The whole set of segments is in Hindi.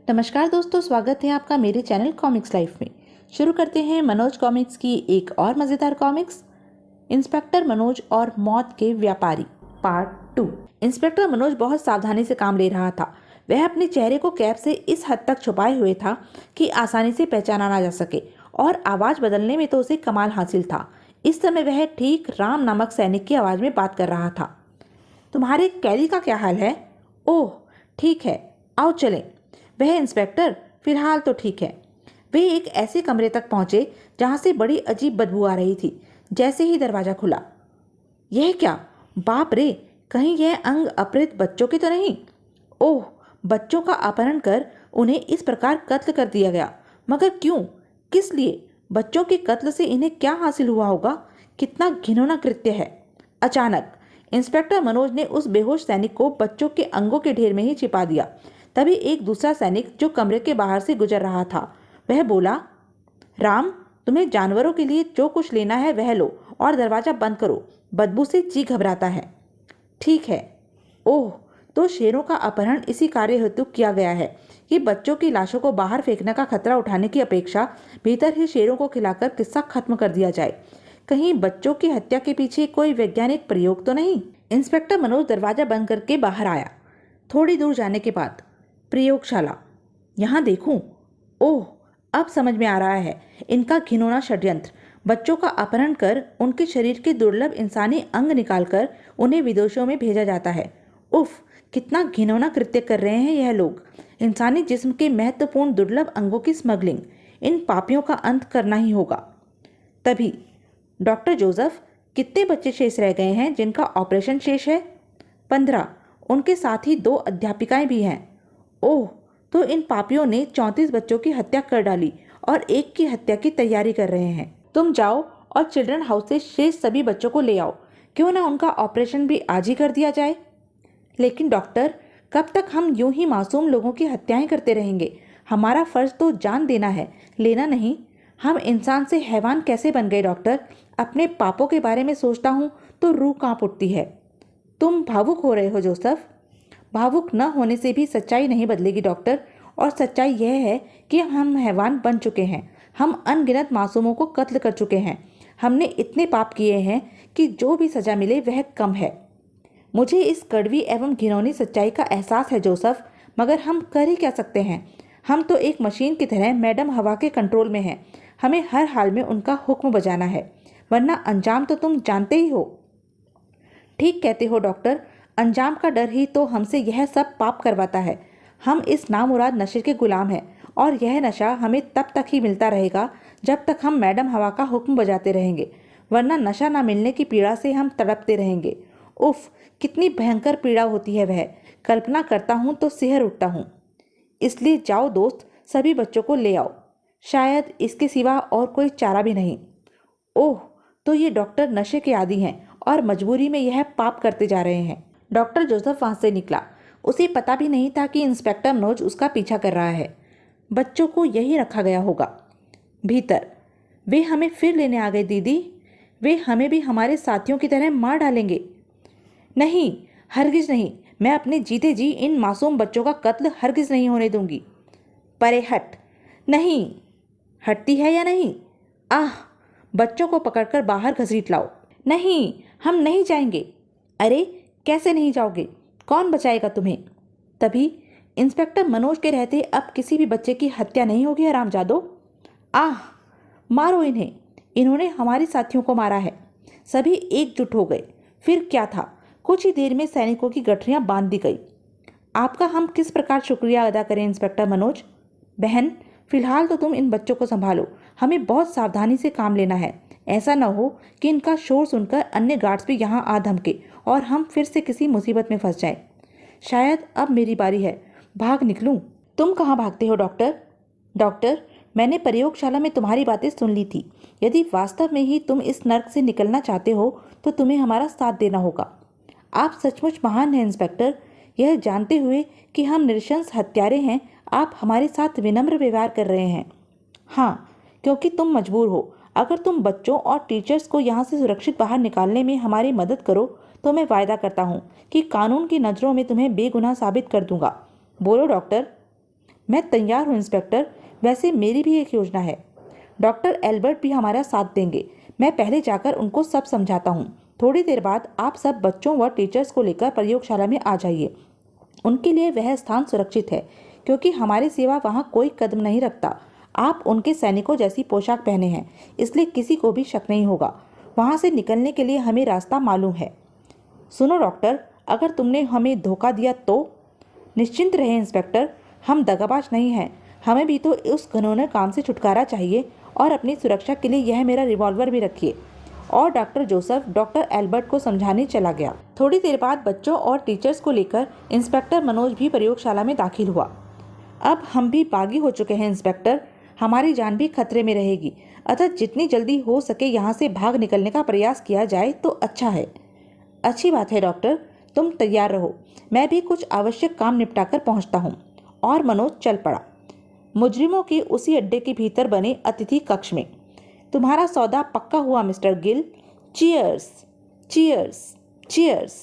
नमस्कार दोस्तों, स्वागत है आपका मेरे चैनल कॉमिक्स लाइफ में। शुरू करते हैं मनोज कॉमिक्स की एक और मज़ेदार कॉमिक्स, इंस्पेक्टर मनोज और मौत के व्यापारी पार्ट 2। इंस्पेक्टर मनोज बहुत सावधानी से काम ले रहा था। वह अपने चेहरे को कैप से इस हद तक छुपाए हुए था कि आसानी से पहचाना ना जा सके, और आवाज़ बदलने में तो उसे कमाल हासिल था। इस समय वह ठीक राम नामक सैनिक की आवाज़ में बात कर रहा था। तुम्हारे कैदी का क्या हाल है? ओह ठीक है, आओ चलें। वह इंस्पेक्टर फिलहाल तो ठीक है। वे एक ऐसे कमरे तक पहुंचे जहां से बड़ी अजीब बदबू आ रही थी। जैसे ही दरवाजा खुला, यह क्या? बाप रे, कहीं यह अंग अपहृत बच्चों के तो नहीं? ओह, बच्चों का अपहरण कर उन्हें इस प्रकार कत्ल कर दिया गया। मगर क्यों? किस लिए? बच्चों के कत्ल से इन्हें क्या हासिल हुआ होगा? कितना घिनौना कृत्य है। अचानक इंस्पेक्टर मनोज ने उस बेहोश सैनिक को बच्चों के अंगों के ढेर में ही छिपा दिया। तभी एक दूसरा सैनिक जो कमरे के बाहर से गुजर रहा था, वह बोला, राम, तुम्हें जानवरों के लिए जो कुछ लेना है वह लो और दरवाजा बंद करो, बदबू से जी घबराता है। ठीक है। ओह, तो शेरों का अपहरण इसी कार्य हेतु किया गया है कि बच्चों की लाशों को बाहर फेंकने का खतरा उठाने की अपेक्षा भीतर ही शेरों को खिलाकर किस्सा खत्म कर दिया जाए। कहीं बच्चों की हत्या के पीछे कोई वैज्ञानिक प्रयोग तो नहीं? इंस्पेक्टर मनोज दरवाजा बंद करके बाहर आया। थोड़ी दूर जाने के बाद, प्रयोगशाला, यहाँ देखूं। ओह, अब समझ में आ रहा है इनका घिनौना षड्यंत्र। बच्चों का अपहरण कर उनके शरीर के दुर्लभ इंसानी अंग निकालकर उन्हें विदेशों में भेजा जाता है। उफ, कितना घिनौना कृत्य कर रहे हैं यह लोग। इंसानी जिस्म के महत्वपूर्ण दुर्लभ अंगों की स्मगलिंग। इन पापियों का अंत करना ही होगा। तभी, डॉक्टर जोसेफ, कितने बच्चे शेष रह गए हैं जिनका ऑपरेशन शेष है? 15। उनके साथ ही 2 अध्यापिकाएं भी हैं। ओह, तो इन पापियों ने 34 बच्चों की हत्या कर डाली और एक की हत्या की तैयारी कर रहे हैं। तुम जाओ और चिल्ड्रन हाउस से शेष सभी बच्चों को ले आओ। क्यों ना उनका ऑपरेशन भी आज ही कर दिया जाए। लेकिन डॉक्टर, कब तक हम यूं ही मासूम लोगों की हत्याएं करते रहेंगे? हमारा फर्ज तो जान देना है, लेना नहीं। हम इंसान से हैवान कैसे बन गए डॉक्टर? अपने पापों के बारे में सोचता हूँ तो रूह कांप उठती है। तुम भावुक हो रहे हो जोसेफ। भावुक न होने से भी सच्चाई नहीं बदलेगी डॉक्टर, और सच्चाई यह है कि हम हैवान बन चुके हैं। हम अनगिनत मासूमों को कत्ल कर चुके हैं। हमने इतने पाप किए हैं कि जो भी सजा मिले वह कम है। मुझे इस कड़वी एवं घिनौनी सच्चाई का एहसास है जोसेफ, मगर हम कर ही क्या सकते हैं? हम तो एक मशीन की तरह मैडम हवा के कंट्रोल में हैं। हमें हर हाल में उनका हुक्म बजाना है, वरना अंजाम तो तुम जानते ही हो। ठीक कहते हो डॉक्टर, अंजाम का डर ही तो हमसे यह सब पाप करवाता है। हम इस नामुराद नशे के गुलाम हैं, और यह नशा हमें तब तक ही मिलता रहेगा जब तक हम मैडम हवा का हुक्म बजाते रहेंगे, वरना नशा ना मिलने की पीड़ा से हम तड़पते रहेंगे। उफ, कितनी भयंकर पीड़ा होती है वह। कल्पना करता हूँ तो सिहर उठता हूँ। इसलिए जाओ दोस्त, सभी बच्चों को ले आओ। शायद इसके सिवा और कोई चारा भी नहीं। ओह, तो ये डॉक्टर नशे के आदी हैं और मजबूरी में यह पाप करते जा रहे हैं। डॉक्टर जोसेफ वहां से निकला। उसे पता भी नहीं था कि इंस्पेक्टर मनोज उसका पीछा कर रहा है। बच्चों को यही रखा गया होगा। भीतर, वे हमें फिर लेने आ गए दीदी। वे हमें भी हमारे साथियों की तरह मार डालेंगे। नहीं, हरगिज नहीं। मैं अपने जीते जी इन मासूम बच्चों का कत्ल हरगिज नहीं होने दूंगी। परे हट। नहीं, हटती है या नहीं? आह, बच्चों को पकड़कर बाहर घसीट लाओ। नहीं, हम नहीं जाएंगे। अरे, कैसे नहीं जाओगे? कौन बचाएगा तुम्हें? तभी इंस्पेक्टर मनोज के रहते अब किसी भी बच्चे की हत्या नहीं होगी हरामजादो। आह, मारो इन्हें। इन्होंने हमारे साथियों को मारा है। सभी एकजुट हो गए। फिर क्या था, कुछ ही देर में सैनिकों की गठरियां बांध दी गई। आपका हम किस प्रकार शुक्रिया अदा करें इंस्पेक्टर मनोज? बहन, फिलहाल तो तुम इन बच्चों को संभालो। हमें बहुत सावधानी से काम लेना है। ऐसा न हो कि इनका शोर सुनकर अन्य गार्ड्स भी यहाँ आ धमके और हम फिर से किसी मुसीबत में फंस जाएं। शायद अब मेरी बारी है। भाग निकलूं? तुम कहाँ भागते हो डॉक्टर? डॉक्टर, मैंने प्रयोगशाला में तुम्हारी बातें सुन ली थी। यदि वास्तव में ही तुम इस नर्क से निकलना चाहते हो तो तुम्हें हमारा साथ देना होगा। आप सचमुच महान हैं इंस्पेक्टर। यह जानते हुए कि हम नृशंस हत्यारे हैं, आप हमारे साथ विनम्र व्यवहार कर रहे हैं। हाँ, क्योंकि तुम मजबूर हो। अगर तुम बच्चों और टीचर्स को यहाँ से सुरक्षित बाहर निकालने में हमारी मदद करो तो मैं वायदा करता हूँ कि कानून की नज़रों में तुम्हें बेगुनाह साबित कर दूंगा। बोलो डॉक्टर। मैं तैयार हूँ इंस्पेक्टर। वैसे मेरी भी एक योजना है। डॉक्टर एल्बर्ट भी हमारा साथ देंगे। मैं पहले जाकर उनको सब समझाता हूँ। थोड़ी देर बाद आप सब बच्चों व टीचर्स को लेकर प्रयोगशाला में आ जाइए। उनके लिए वह स्थान सुरक्षित है क्योंकि हमारी सेवा वहाँ कोई कदम नहीं रखता। आप उनके सैनिकों जैसी पोशाक पहने हैं, इसलिए किसी को भी शक नहीं होगा। वहाँ से निकलने के लिए हमें रास्ता मालूम है। सुनो डॉक्टर, अगर तुमने हमें धोखा दिया तो? निश्चिंत रहे इंस्पेक्टर, हम दगाबाज नहीं हैं। हमें भी तो उस घिनौने काम से छुटकारा चाहिए और अपनी सुरक्षा के लिए यह मेरा रिवॉल्वर भी रखिए। और डॉक्टर जोसेफ डॉक्टर एल्बर्ट को समझाने चला गया। थोड़ी देर बाद बच्चों और टीचर्स को लेकर इंस्पेक्टर मनोज भी प्रयोगशाला में दाखिल हुआ। अब हम भी बागी हो चुके हैं इंस्पेक्टर, हमारी जान भी खतरे में रहेगी, अतः जितनी जल्दी हो सके यहाँ से भाग निकलने का प्रयास किया जाए तो अच्छा है। अच्छी बात है डॉक्टर, तुम तैयार रहो, मैं भी कुछ आवश्यक काम निपटाकर पहुँचता हूँ। और मनोज चल पड़ा मुजरिमों के उसी अड्डे के भीतर बने अतिथि कक्ष में। तुम्हारा सौदा पक्का हुआ mister Gill. Cheers cheers cheers.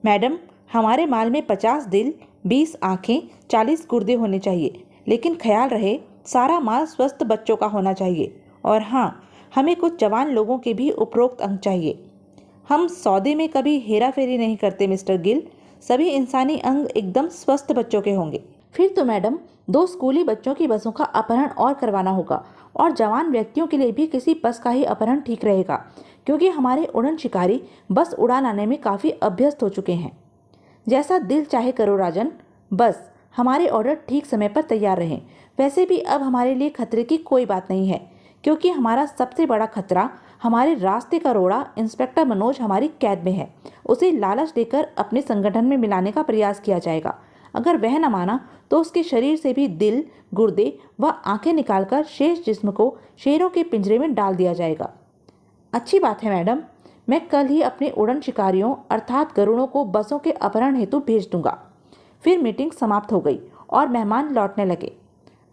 Madam, हमारे माल में 50 दिल, 20 आँखें, 40 गुर्दे होने चाहिए, लेकिन ख्याल रहे सारा माल स्वस्थ बच्चों का होना चाहिए। और हाँ, हमें कुछ जवान लोगों के भी उपरोक्त अंग चाहिए। हम सौदे में कभी हेरा फेरी नहीं करते मिस्टर गिल, सभी इंसानी अंग एकदम स्वस्थ बच्चों के होंगे। फिर तो मैडम 2 स्कूली बच्चों की बसों का अपहरण और करवाना होगा, और जवान व्यक्तियों के लिए भी किसी बस का ही अपहरण ठीक रहेगा, क्योंकि हमारे उड़न शिकारी बस उड़ा लाने में काफ़ी अभ्यस्त हो चुके हैं। जैसा दिल चाहे करो राजन, बस हमारे ऑर्डर ठीक समय पर तैयार रहें। वैसे भी अब हमारे लिए खतरे की कोई बात नहीं है, क्योंकि हमारा सबसे बड़ा खतरा हमारे रास्ते का रोड़ा इंस्पेक्टर मनोज हमारी कैद में है। उसे लालच देकर अपने संगठन में मिलाने का प्रयास किया जाएगा। अगर वह न माना तो उसके शरीर से भी दिल, गुर्दे व आंखें निकालकर शेष जिस्म को शेरों के पिंजरे में डाल दिया जाएगा। अच्छी बात है मैडम, मैं कल ही अपने उड़न शिकारियों अर्थात गरुड़ों को बसों के अपहरण हेतु भेज दूंगा। फिर मीटिंग समाप्त हो गई और मेहमान लौटने लगे।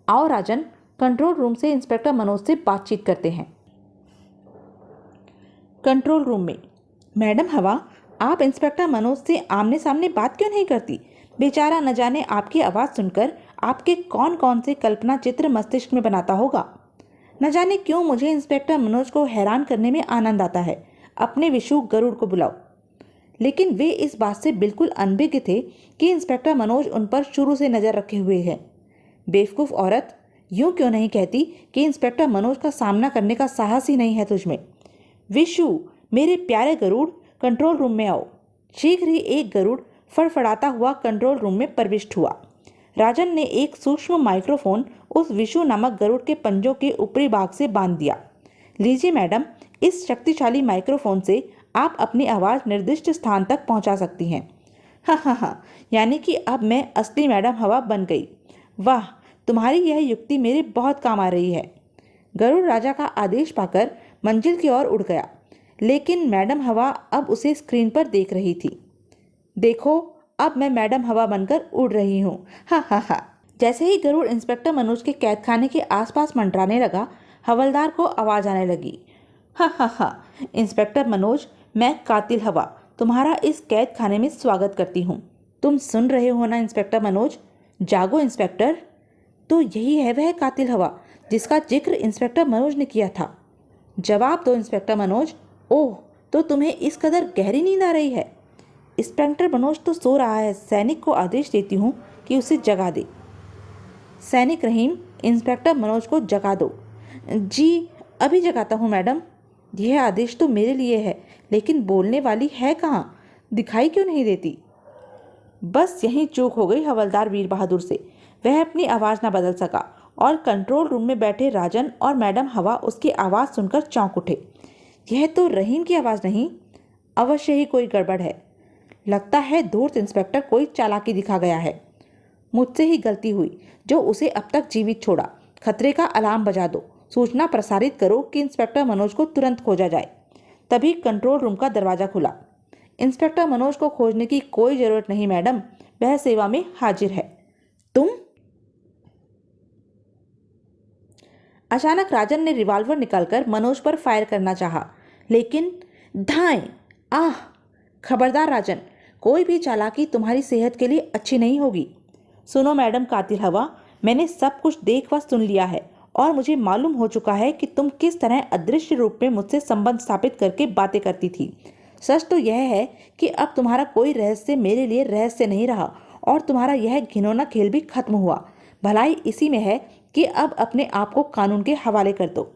आओ राजन, कंट्रोल रूम से इंस्पेक्टर मनोज से बातचीत करते हैं। कंट्रोल रूम में। मैडम हवा, आप इंस्पेक्टर मनोज से आमने सामने बात क्यों नहीं करती? बेचारा न जाने आपकी आवाज़ सुनकर आपके कौन कौन से कल्पना चित्र मस्तिष्क में बनाता होगा। न जाने क्यों मुझे इंस्पेक्टर मनोज को हैरान करने में आनंद आता है। अपने विशु गरुड़ को बुलाओ। लेकिन वे इस बात से बिल्कुल अनभिज्ञ थे कि इंस्पेक्टर मनोज उन पर शुरू से नज़र रखे हुए हैं। बेवकूफ़ औरत, यूं क्यों नहीं कहती कि इंस्पेक्टर मनोज का सामना करने का साहस ही नहीं है तुझमें। विशु, मेरे प्यारे गरुड़, कंट्रोल रूम में आओ। शीघ्र ही एक गरुड़ फड़फड़ाता हुआ कंट्रोल रूम में प्रविष्ट हुआ। राजन ने एक सूक्ष्म माइक्रोफोन उस विशु नामक गरुड़ के पंजों के ऊपरी भाग से बांध दिया। लीजिए मैडम, इस शक्तिशाली माइक्रोफोन से आप अपनी आवाज़ निर्दिष्ट स्थान तक पहुंचा सकती हैं। हाँ, यानी कि अब मैं असली मैडम हवा बन गई। वाह, तुम्हारी यह युक्ति मेरे बहुत काम आ रही है। गरुड़ राजा का आदेश पाकर मंजिल की ओर उड़ गया, लेकिन मैडम हवा अब उसे स्क्रीन पर देख रही थी। देखो, अब मैं मैडम हवा बनकर उड़ रही हूँ। हा। जैसे ही गरुड़ इंस्पेक्टर मनोज के कैदखाने के आसपास मंडराने लगा, हवलदार को आवाज आने लगी। हा। इंस्पेक्टर मनोज, मैं कातिल हवा तुम्हारा इस कैद खाने में स्वागत करती हूँ। तुम सुन रहे हो ना इंस्पेक्टर मनोज? जागो इंस्पेक्टर। तो यही है वह कातिल हवा जिसका जिक्र इंस्पेक्टर मनोज ने किया था। जवाब दो इंस्पेक्टर मनोज। ओह, तो तुम्हें इस कदर गहरी नींद आ रही है? इंस्पेक्टर मनोज तो सो रहा है। सैनिक को आदेश देती हूँ कि उसे जगा दे। सैनिक रहीम, इंस्पेक्टर मनोज को जगा दो। जी, अभी जगाता हूँ मैडम। यह आदेश तो मेरे लिए है, लेकिन बोलने वाली है कहाँ? दिखाई क्यों नहीं देती? बस यहीं चूक हो गई हवलदार वीर बहादुर से। वह अपनी आवाज़ न बदल सका और कंट्रोल रूम में बैठे राजन और मैडम हवा उसकी आवाज़ सुनकर चौंक उठे। यह तो रहीम की आवाज़ नहीं, अवश्य ही कोई गड़बड़ है। लगता है धूर्त इंस्पेक्टर कोई चालाकी दिखा गया है। मुझसे ही गलती हुई जो उसे अब तक जीवित छोड़ा। खतरे का अलार्म बजा दो, सूचना प्रसारित करो कि इंस्पेक्टर मनोज को तुरंत खोजा जाए। तभी कंट्रोल रूम का दरवाज़ा खुला। इंस्पेक्टर मनोज को खोजने की कोई ज़रूरत नहीं मैडम, वह सेवा में हाजिर है। तुम? अचानक राजन ने रिवॉल्वर निकालकर मनोज पर फायर करना चाहा, लेकिन धाएं! आह! खबरदार राजन, कोई भी चालाकी तुम्हारी सेहत के लिए अच्छी नहीं होगी। सुनो मैडम कातिल हवा, मैंने सब कुछ देख व सुन लिया है और मुझे मालूम हो चुका है कि तुम किस तरह अदृश्य रूप में मुझसे संबंध स्थापित करके बातें करती थी। सच तो यह है कि अब तुम्हारा कोई रहस्य मेरे लिए रहस्य नहीं रहा और तुम्हारा यह घिनौना खेल भी खत्म हुआ। भलाई इसी में है कि अब अपने आप को कानून के हवाले कर दो।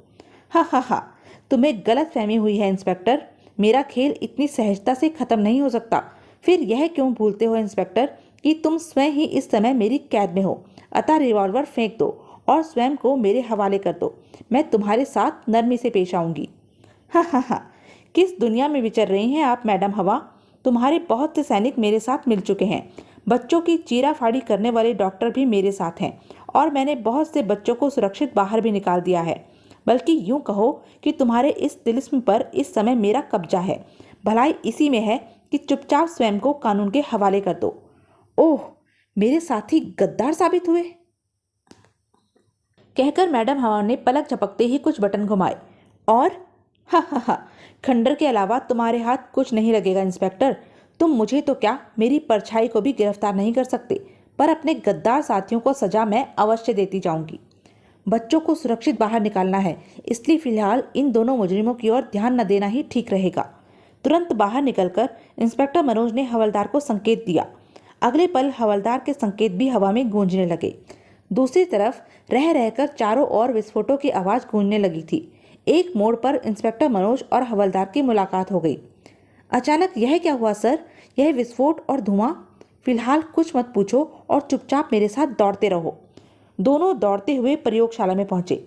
हा हा हा, तुम्हें गलत फहमी हुई है इंस्पेक्टर। मेरा खेल इतनी सहजता से खत्म नहीं हो सकता। फिर यह क्यों भूलते हो इंस्पेक्टर कि तुम स्वयं ही इस समय मेरी कैद में हो। अतः रिवॉल्वर फेंक दो और स्वयं को मेरे हवाले कर दो। मैं तुम्हारे साथ नरमी से पेश आऊंगी। हा हा हा, किस दुनिया में विचर रही हैं आप मैडम हवा। तुम्हारे बहुत से सैनिक मेरे साथ मिल चुके हैं। बच्चों की चीराफाड़ी करने वाले डॉक्टर भी मेरे साथ हैं और मैंने बहुत से बच्चों को सुरक्षित बाहर भी निकाल दिया है। बल्कि यूं कहो कि तुम्हारे इस तिलिस्म पर इस समय मेरा कब्जा है। भलाई इसी में है कि चुपचाप स्वयं को कानून के हवाले कर दो। ओह, मेरे साथी गद्दार साबित हुए, कहकर मैडम हवा ने पलक झपकते ही कुछ बटन घुमाए और हा हा हा, खंडर के अलावा तुम्हारे हाथ कुछ नहीं लगेगा इंस्पेक्टर। तुम मुझे तो क्या, मेरी परछाई को भी गिरफ्तार नहीं कर सकते, पर अपने गद्दार साथियों को सजा मैं अवश्य देती जाऊंगी। बच्चों को सुरक्षित बाहर निकालना है, इसलिए फिलहाल इन दोनों मुजरिमों की ओर ध्यान न देना ही ठीक रहेगा। तुरंत बाहर निकलकर इंस्पेक्टर मनोज ने हवलदार को संकेत दिया। अगले पल हवलदार के संकेत भी हवा में गूंजने लगे। दूसरी तरफ रह रहकर चारों ओर विस्फोटों की आवाज गूंजने लगी थी। एक मोड़ पर इंस्पेक्टर मनोज और हवलदार की मुलाकात हो गई। अचानक यह क्या हुआ सर, यह विस्फोट और धुआं? फिलहाल कुछ मत पूछो और चुपचाप मेरे साथ दौड़ते रहो। दोनों दौड़ते हुए प्रयोगशाला में पहुंचे।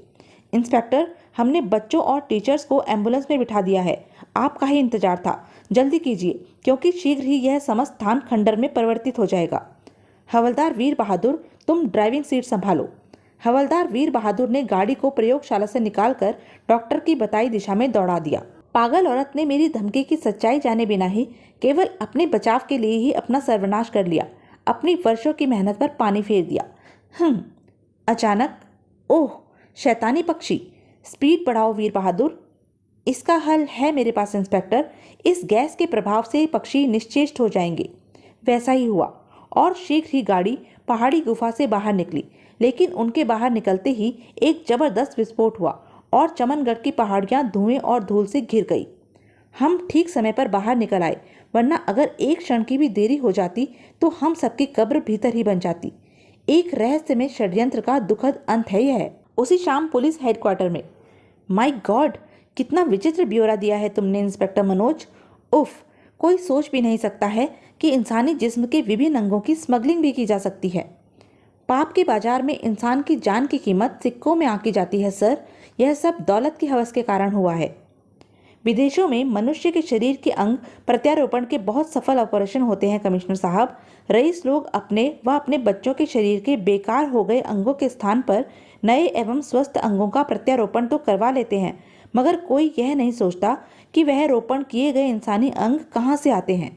इंस्पेक्टर, हमने बच्चों और टीचर्स को एम्बुलेंस में बिठा दिया है। आपका ही इंतजार था, जल्दी कीजिए क्योंकि शीघ्र ही यह समस्त स्थान खंडर में परिवर्तित हो जाएगा। हवलदार वीर बहादुर, तुम ड्राइविंग सीट संभालो। हवलदार वीर बहादुर ने गाड़ी को प्रयोगशाला से निकालकर डॉक्टर की बताई दिशा में दौड़ा दिया। पागल औरत ने मेरी धमकी की सच्चाई जाने बिना ही केवल अपने बचाव के लिए ही अपना सर्वनाश कर लिया, अपनी वर्षों की मेहनत पर पानी फेर दिया। अचानक, ओह शैतानी पक्षी, स्पीड बढ़ाओ वीर बहादुर। इसका हल है मेरे पास इंस्पेक्टर। इस गैस के प्रभाव से पक्षी निश्चेष्ट हो जाएंगे। वैसा ही हुआ और शीघ्र ही गाड़ी पहाड़ी गुफा से बाहर निकली। लेकिन उनके बाहर निकलते ही एक जबरदस्त विस्फोट हुआ और चमनगढ़ की पहाड़ियां धुएं और धूल से घिर गई। हम ठीक समय पर बाहर निकल आए, वरना अगर एक क्षण की भी देरी हो जाती तो हम सबकी कब्र भीतर ही बन जाती। एक रहस्यमय षड्यंत्र का दुखद अंत है यह। उसी शाम पुलिस हेडक्वार्टर में। माय गॉड, कितना विचित्र ब्यौरा दिया है तुमने इंस्पेक्टर मनोज। उफ, कोई सोच भी नहीं सकता है कि इंसानी जिस्म के विभिन्न अंगों की स्मगलिंग भी की जा सकती है। पाप के बाजार में इंसान की जान की कीमत सिक्कों में आंकी जाती है सर। यह सब दौलत की हवस के कारण हुआ है। विदेशों में मनुष्य के शरीर के अंग प्रत्यारोपण के बहुत सफल ऑपरेशन होते हैं कमिश्नर साहब। रईस लोग अपने व अपने बच्चों के शरीर के बेकार हो गए अंगों के स्थान पर नए एवं स्वस्थ अंगों का प्रत्यारोपण तो करवा लेते हैं, मगर कोई यह नहीं सोचता कि वह रोपण किए गए इंसानी अंग कहाँ से आते हैं।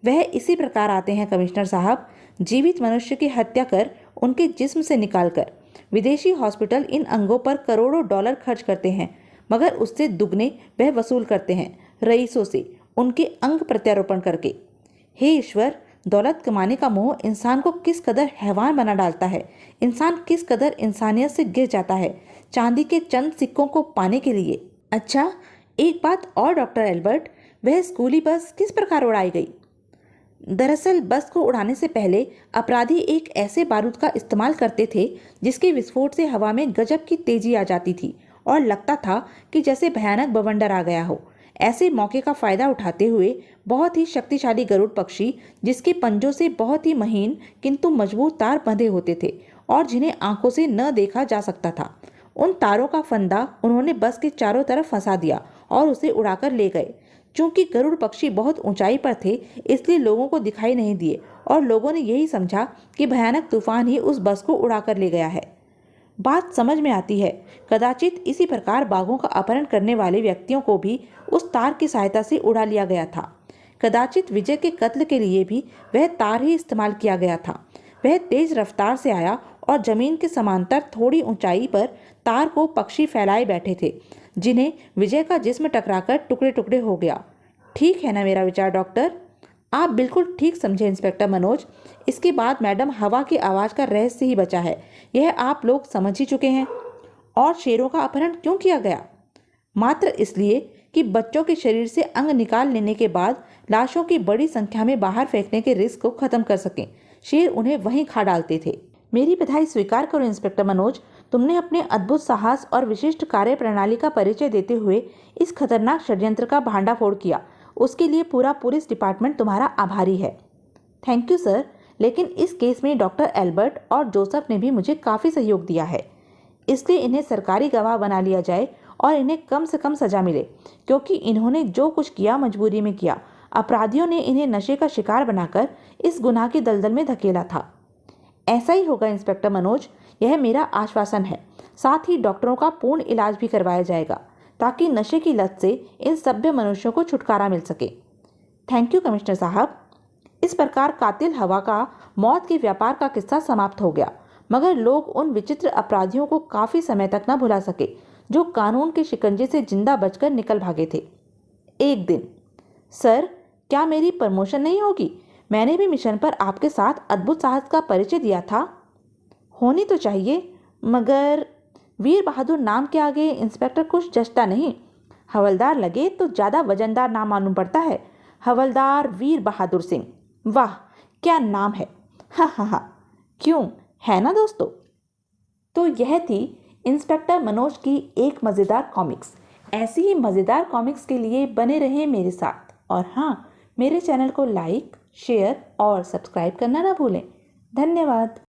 वह इसी प्रकार आते हैं कमिश्नर साहब, जीवित मनुष्य की हत्या कर उनके जिस्म से निकालकर। विदेशी हॉस्पिटल इन अंगों पर करोड़ों डॉलर खर्च करते हैं, मगर उससे दुगने वह वसूल करते हैं रईसों से उनके अंग प्रत्यारोपण करके। हे ईश्वर, दौलत कमाने का मोह इंसान को किस कदर हैवान बना डालता है। इंसान किस कदर इंसानियत से गिर जाता है चांदी के चंद सिक्कों को पाने के लिए। अच्छा, एक बात और डॉक्टर एल्बर्ट, वह स्कूली बस किस प्रकार उड़ाई गई? दरअसल बस को उड़ाने से पहले अपराधी एक ऐसे बारूद का इस्तेमाल करते थे जिसके विस्फोट से हवा में गजब की तेजी आ जाती थी और लगता था कि जैसे भयानक बवंडर आ गया हो। ऐसे मौके का फायदा उठाते हुए बहुत ही शक्तिशाली गरुड़ पक्षी, जिसके पंजों से बहुत ही महीन किंतु मजबूत तार बंधे होते थे और जिन्हें आंखों से न देखा जा सकता था, उन तारों का फंदा उन्होंने बस के चारों तरफ फंसा दिया और उसे उड़ाकर ले गए। चूंकि गरुड़ पक्षी बहुत ऊंचाई पर थे, इसलिए लोगों को दिखाई नहीं दिए और लोगों ने यही समझा कि भयानक तूफान ही उस बस को उड़ाकर ले गया है। बात समझ में आती है। कदाचित इसी प्रकार बाघों का अपहरण करने वाले व्यक्तियों को भी उस तार की सहायता से उड़ा लिया गया था। कदाचित विजय के कत्ल के लिए भी वह तार ही इस्तेमाल किया गया था। वह तेज रफ्तार से आया और जमीन के समांतर थोड़ी ऊंचाई पर तार को पक्षी फैलाए बैठे थे, जिन्हें विजय का जिस्म टकराकर टुकड़े टुकड़े हो गया। ठीक है ना मेरा विचार डॉक्टर? आप बिल्कुल ठीक समझे इंस्पेक्टर मनोज। इसके बाद मैडम हवा की आवाज़ का रहस्य ही बचा है, यह आप लोग समझ ही चुके हैं। और शेरों का अपहरण क्यों किया गया? मात्र इसलिए कि बच्चों के शरीर से अंग निकाल लेने के बाद लाशों की बड़ी संख्या में बाहर फेंकने के रिस्क को खत्म कर सकें। शेर उन्हें वहीं खा डालते थे। मेरी बधाई स्वीकार करो इंस्पेक्टर मनोज, तुमने अपने अद्भुत साहस और विशिष्ट कार्य प्रणाली का परिचय देते हुए इस खतरनाक षड्यंत्र का भांडाफोड़ किया। उसके लिए पूरा पुलिस डिपार्टमेंट तुम्हारा आभारी है। थैंक यू सर, लेकिन इस केस में डॉक्टर एल्बर्ट और जोसेफ ने भी मुझे काफ़ी सहयोग दिया है, इसलिए इन्हें सरकारी गवाह बना लिया जाए और इन्हें कम से कम सजा मिले, क्योंकि इन्होंने जो कुछ किया मजबूरी में किया। अपराधियों ने इन्हें नशे का शिकार बनाकर इस गुनाह की दलदल में धकेला था। ऐसा ही होगा इंस्पेक्टर मनोज, यह मेरा आश्वासन है। साथ ही डॉक्टरों का पूर्ण इलाज भी करवाया जाएगा ताकि नशे की लत से इन सभ्य मनुष्यों को छुटकारा मिल सके। थैंक यू कमिश्नर साहब। इस प्रकार कातिल हवा का मौत के व्यापार का किस्सा समाप्त हो गया, मगर लोग उन विचित्र अपराधियों को काफी समय तक न भुला सके जो कानून के शिकंजे से जिंदा बचकर निकल भागे थे। एक दिन, सर, क्या मेरी प्रमोशन नहीं होगी? मैंने भी मिशन पर आपके साथ अद्भुत साहस का परिचय दिया था। होनी तो चाहिए, मगर वीर बहादुर नाम के आगे इंस्पेक्टर कुछ जचता नहीं। हवलदार लगे तो ज़्यादा वजनदार नाम मालूम पड़ता है। हवलदार वीर बहादुर सिंह, वाह क्या नाम है। हा हा हा, क्यों है ना दोस्तों? तो यह थी इंस्पेक्टर मनोज की एक मज़ेदार कॉमिक्स। ऐसी ही मज़ेदार कॉमिक्स के लिए बने रहें मेरे साथ, और हाँ, मेरे चैनल को लाइक, शेयर और सब्सक्राइब करना ना भूलें। धन्यवाद।